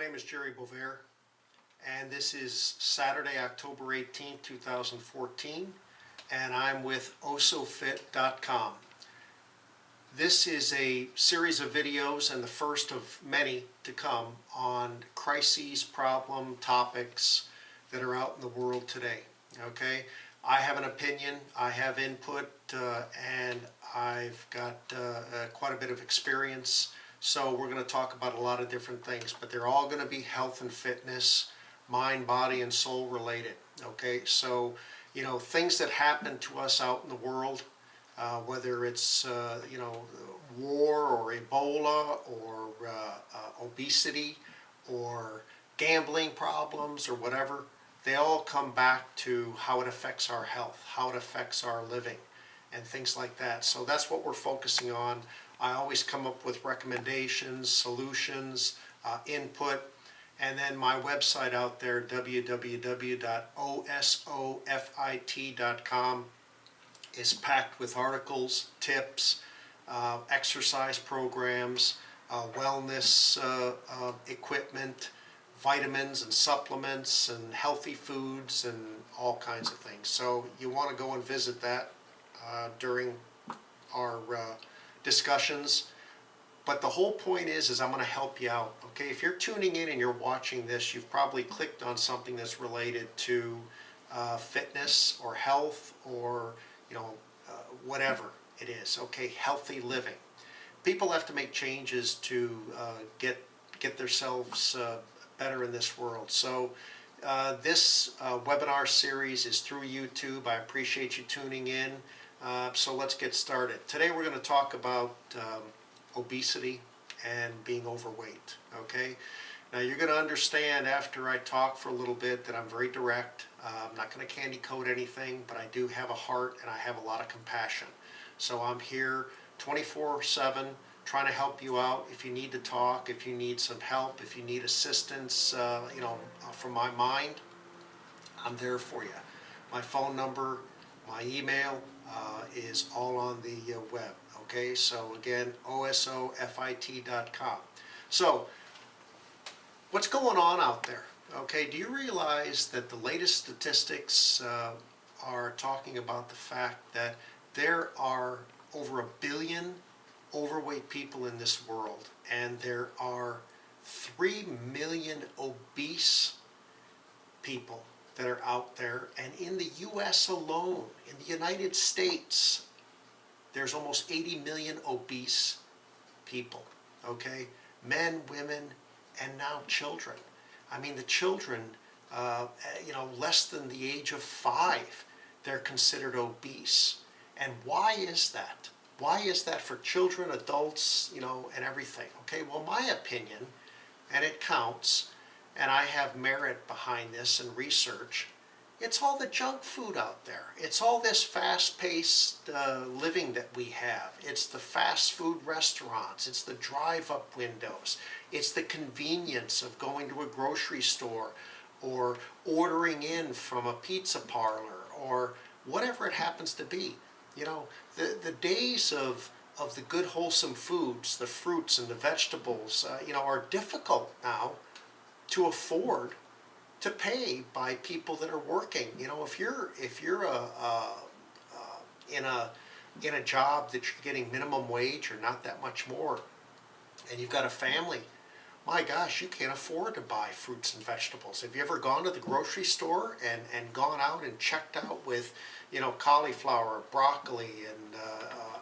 name is Jerry Bovair, and this is Saturday, October 18th, 2014, and I'm with OSoFit.com. This is a series of videos and the first of many to come on crises, problem, topics that are out in the world today. Okay, I have an opinion, I have input, and I've got quite a bit of experience. So we're going to talk about a lot of different things, but they're all going to be health and fitness, mind, body, and soul related. Okay, so things that happen to us out in the world, whether it's war or Ebola or obesity or gambling problems or whatever, they all come back to how it affects our health, how it affects our living, and things like that. So that's what we're focusing on. I always come up with recommendations, solutions, input, and then my website out there, www.OSoFit.com, is packed with articles, tips, exercise programs, wellness equipment, vitamins and supplements and healthy foods and all kinds of things. So you want to go and visit that during our discussions. But the whole point is I'm going to help you out. Okay, if you're tuning in and you're watching this, you've probably clicked on something that's related to fitness or health or whatever it is. Okay, healthy living. People have to make changes to get themselves better in this world. So this webinar series is through YouTube. I appreciate you tuning in. So let's get started. Today we're going to talk about obesity and being overweight. Okay. Now you're going to understand after I talk for a little bit that I'm very direct. I'm not going to candy coat anything, but I do have a heart and I have a lot of compassion. So I'm here 24/7 trying to help you out. If you need to talk, if you need some help, if you need assistance, from my mind, I'm there for you. My phone number, my email is all on the web. Okay, so again, OSoFit.com. So what's going on out there? Okay, do you realize that the latest statistics are talking about the fact that there are over 1 billion overweight people in this world, and there are 3 million obese people that are out there, and in the US alone, in the United States, there's almost 80 million obese people, okay? Men, women, and now children. I mean, the children, less than the age of 5, they're considered obese. And why is that? Why is that for children, adults, and everything? Okay, well, my opinion, and it counts, and I have merit behind this and research, it's all the junk food out there. It's all this fast-paced living that we have. It's the fast food restaurants. It's the drive-up windows. It's the convenience of going to a grocery store or ordering in from a pizza parlor or whatever it happens to be. The days of the good wholesome foods, the fruits and the vegetables, are difficult now to afford to pay by people that are working. If you're in a job that you're getting minimum wage or not that much more, and you've got a family, my gosh, you can't afford to buy fruits and vegetables. Have you ever gone to the grocery store and gone out and checked out with, cauliflower, broccoli, and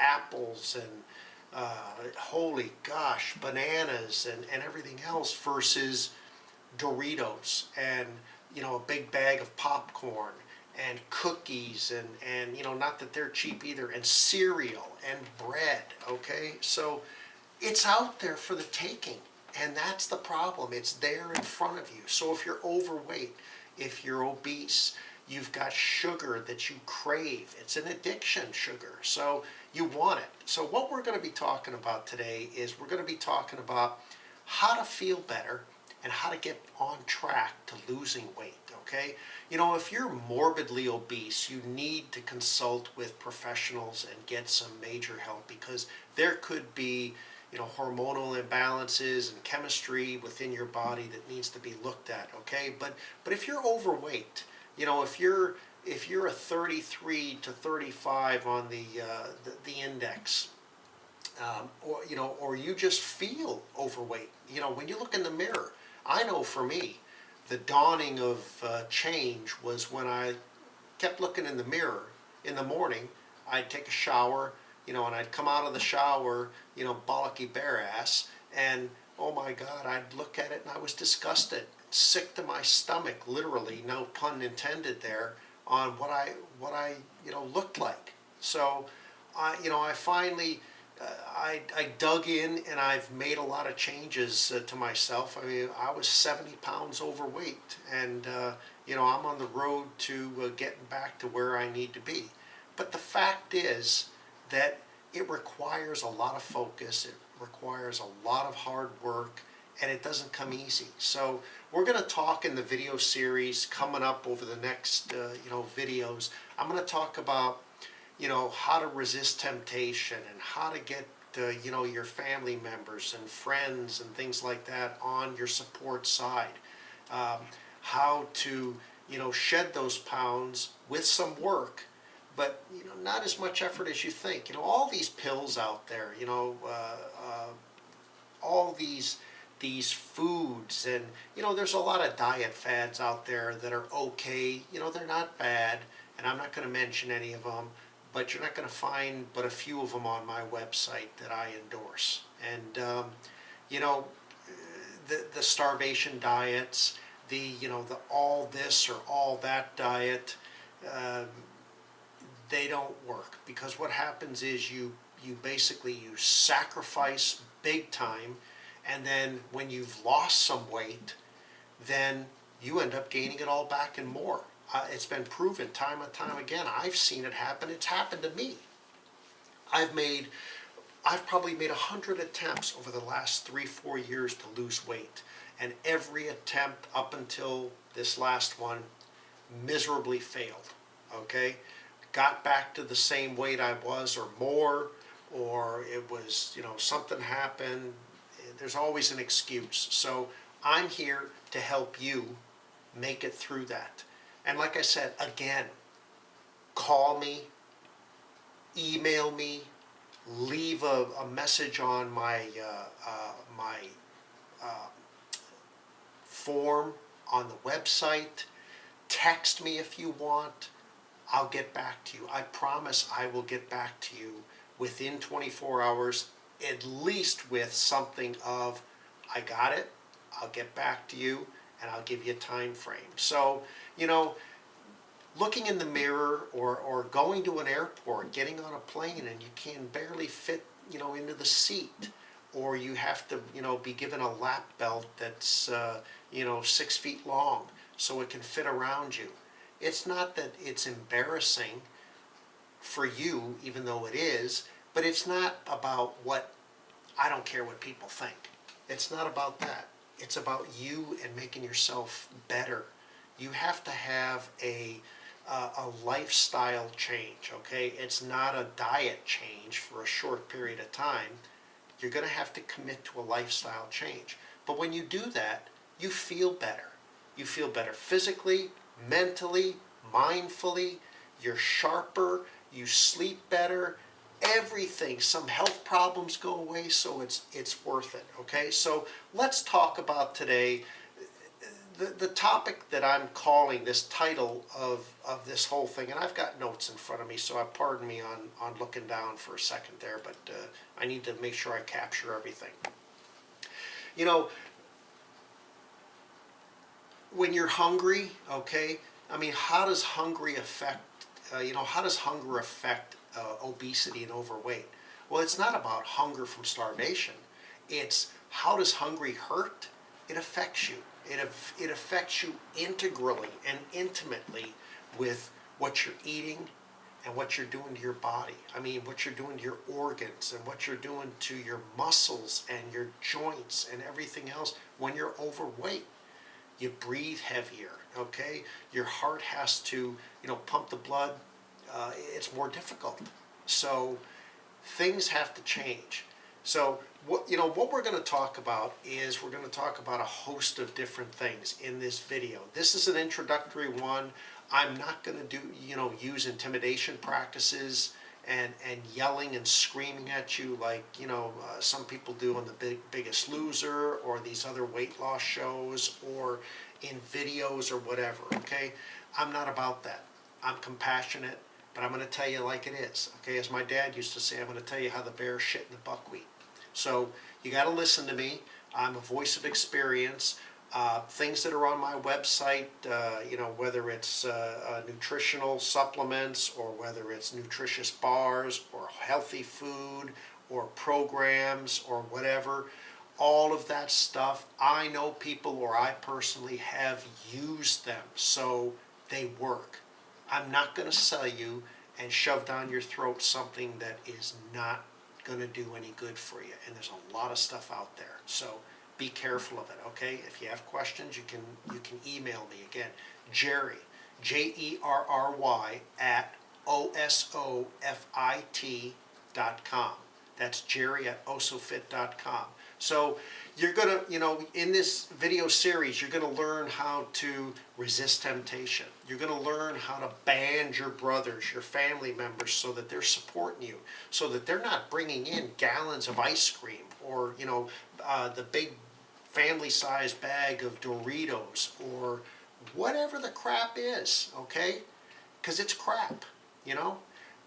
apples, and holy gosh, bananas, and everything else versus Doritos and a big bag of popcorn and cookies and not that they're cheap either, and cereal and bread. Okay, so it's out there for the taking. And that's the problem. It's there in front of you. So if you're overweight, if you're obese, you've got sugar that you crave. It's an addiction, sugar. So you want it. So what we're going to be talking about today is we're going to be talking about how to feel better and how to get on track to losing weight, okay? If you're morbidly obese, you need to consult with professionals and get some major help, because there could be hormonal imbalances and chemistry within your body that needs to be looked at, okay? But if you're overweight, if you're a 33 to 35 on the index, or you just feel overweight, when you look in the mirror, I know for me, the dawning of change was when I kept looking in the mirror in the morning. I'd take a shower, and I'd come out of the shower, bollocky bare ass, and oh my God, I'd look at it and I was disgusted, sick to my stomach, literally, no pun intended there, on what I looked like. So, I finally, I dug in and I've made a lot of changes to myself. I mean, I was 70 pounds overweight, and I'm on the road to getting back to where I need to be. But the fact is that it requires a lot of focus, it requires a lot of hard work, and it doesn't come easy. So we're going to talk in the video series coming up over the next videos. I'm going to talk about how to resist temptation and how to get your family members and friends and things like that on your support side. How to shed those pounds with some work, but not as much effort as you think. All these pills out there, all these foods, and there's a lot of diet fads out there that are okay. They're not bad, and I'm not going to mention any of them, but you're not going to find but a few of them on my website that I endorse. And the starvation diets, the all this or all that diet, they don't work, because what happens is you basically sacrifice big time, and then when you've lost some weight, then you end up gaining it all back and more. It's been proven time and time again. I've seen it happen. It's happened to me. I've probably made 100 attempts over the last 3-4 years to lose weight, and every attempt up until this last one miserably failed. Okay, got back to the same weight I was or more, or it was something happened. There's always an excuse. So I'm here to help you make it through that. And like I said, again, call me, email me, leave a message on my form on the website, text me if you want. I'll get back to you. I promise I will get back to you within 24 hours, at least with something of, I got it, I'll get back to you, and I'll give you a time frame. So, looking in the mirror, or going to an airport, getting on a plane and you can barely fit, into the seat, or you have to, be given a lap belt that's, 6 feet long so it can fit around you. It's not that it's embarrassing for you, even though it is, but it's not about I don't care what people think. It's not about that. It's about you and making yourself better. You have to have a lifestyle change, okay? It's not a diet change for a short period of time. You're going to have to commit to a lifestyle change. But when you do that, you feel better. You feel better physically, mentally, mindfully. You're sharper. You sleep better. Everything. Some health problems go away, so it's worth it, okay? So let's talk about today the topic that I'm calling, this title of this whole thing, and I've got notes in front of me, so pardon me on looking down for a second there, but I need to make sure I capture everything. When you're hungry, okay, I mean, how does hunger affect obesity and overweight? Well, it's not about hunger from starvation. It's how does hungry hurt? It affects you. It affects you integrally and intimately with what you're eating and what you're doing to your body. I mean, what you're doing to your organs and what you're doing to your muscles and your joints and everything else when you're overweight. You breathe heavier, okay? Your heart has to, pump the blood. It's more difficult. So things have to change. So what we're going to talk about is we're going to talk about a host of different things in this video. This is an introductory one. I'm not going to use intimidation practices and yelling and screaming at you like some people do on the Biggest Loser or these other weight loss shows or in videos or whatever. Okay, I'm not about that. I'm compassionate, but I'm going to tell you like it is. Okay, as my dad used to say, I'm going to tell you how the bears shit in the buckwheat. So you got to listen to me. I'm a voice of experience. Things that are on my website, whether it's nutritional supplements or whether it's nutritious bars or healthy food or programs or whatever, all of that stuff, I know people or I personally have used them, so they work. I'm not going to sell you and shove down your throat something that is not going to do any good for you, and there's a lot of stuff out there, so be careful of it. Okay, if you have questions, you can email me. Again, Jerry, Jerry at OSoFit.com. That's Jerry at OSoFit.com. So you're gonna, in this video series, you're gonna learn how to resist temptation. You're gonna learn how to band your brothers, your family members, so that they're supporting you, so that they're not bringing in gallons of ice cream or the big family-sized bag of Doritos or whatever the crap is. Okay, because it's crap,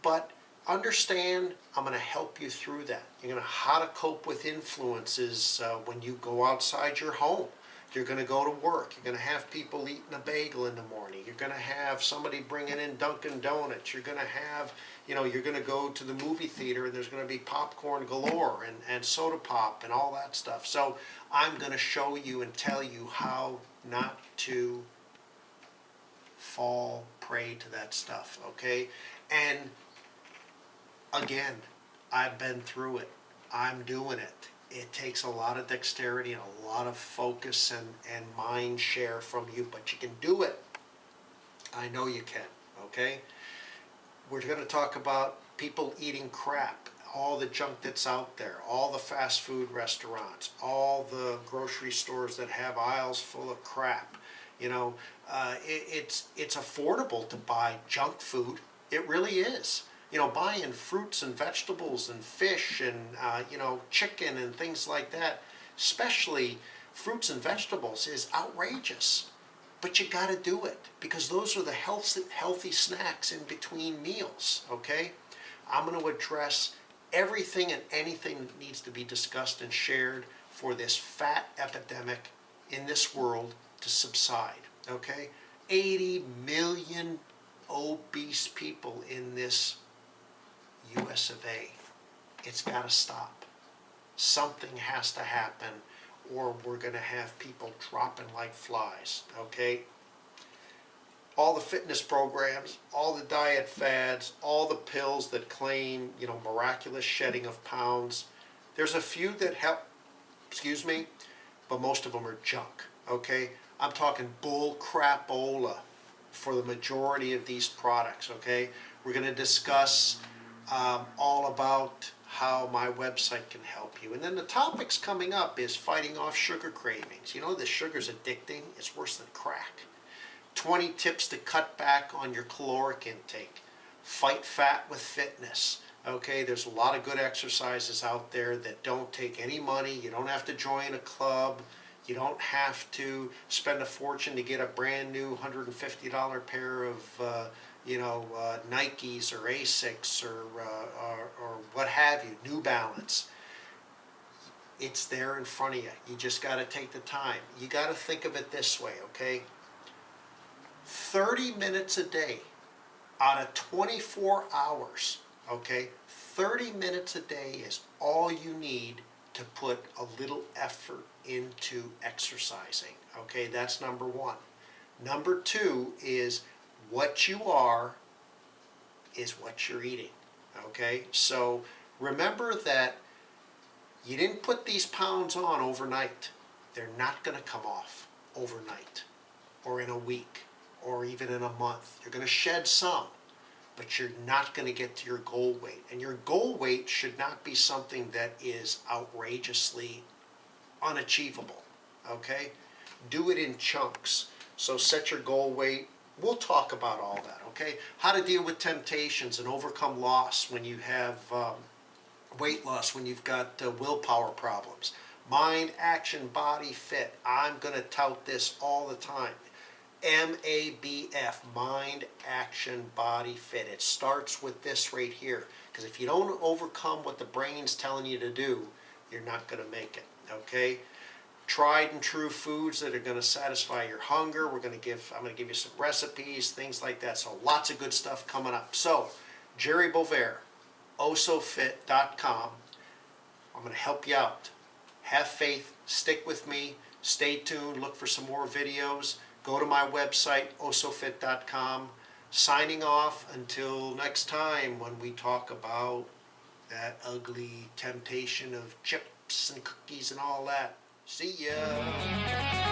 But understand, I'm going to help you through that. You're going to how to cope with influences when you go outside your home. You're going to go to work. You're going to have people eating a bagel in the morning. You're going to have somebody bringing in Dunkin' Donuts. You're going to have, you're going to go to the movie theater and there's going to be popcorn galore and soda pop and all that stuff. So I'm going to show you and tell you how not to fall prey to that stuff, okay? And again, I've been through it. I'm doing it. It takes a lot of dexterity and a lot of focus and mind share from you, but you can do it. I know you can, okay? We're going to talk about people eating crap, all the junk that's out there, all the fast food restaurants, all the grocery stores that have aisles full of crap. It's affordable to buy junk food. It really is. Buying fruits and vegetables and fish and, chicken and things like that, especially fruits and vegetables, is outrageous. But you got to do it because those are the healthy snacks in between meals, okay? I'm going to address everything and anything that needs to be discussed and shared for this fat epidemic in this world to subside, okay? 80 million obese people in this US of A. It's got to stop. Something has to happen or we're going to have people dropping like flies, okay? All the fitness programs, all the diet fads, all the pills that claim, miraculous shedding of pounds. There's a few that help, but most of them are junk, okay? I'm talking bull crapola for the majority of these products, okay? We're going to discuss all about how my website can help you. And then the topics coming up is fighting off sugar cravings. The sugar's addicting. It's worse than crack. 20 tips to cut back on your caloric intake. Fight fat with fitness. Okay, there's a lot of good exercises out there that don't take any money. You don't have to join a club. You don't have to spend a fortune to get a brand new $150 pair of Nikes or Asics or what have you, New Balance. It's there in front of you. You just got to take the time. You got to think of it this way, okay? 30 minutes a day out of 24 hours, okay? 30 minutes a day is all you need to put a little effort into exercising, okay? That's number one. Number two is what you are is what you're eating, okay? So remember that you didn't put these pounds on overnight. They're not going to come off overnight or in a week or even in a month. You're going to shed some, but you're not going to get to your goal weight. And your goal weight should not be something that is outrageously unachievable, okay? Do it in chunks. So set your goal weight. We'll talk about all that, okay? How to deal with temptations and overcome loss when you have weight loss, when you've got willpower problems. Mind, action, body, fit. I'm going to tout this all the time. MABF, mind, action, body, fit. It starts with this right here. Because if you don't overcome what the brain's telling you to do, you're not going to make it, okay? Tried and true foods that are going to satisfy your hunger. I'm going to give you some recipes, things like that. So lots of good stuff coming up. So, Jerry Bovair, OSoFit.com. I'm going to help you out. Have faith, stick with me, stay tuned, look for some more videos. Go to my website, OSoFit.com. Signing off until next time when we talk about that ugly temptation of chips and cookies and all that. See ya.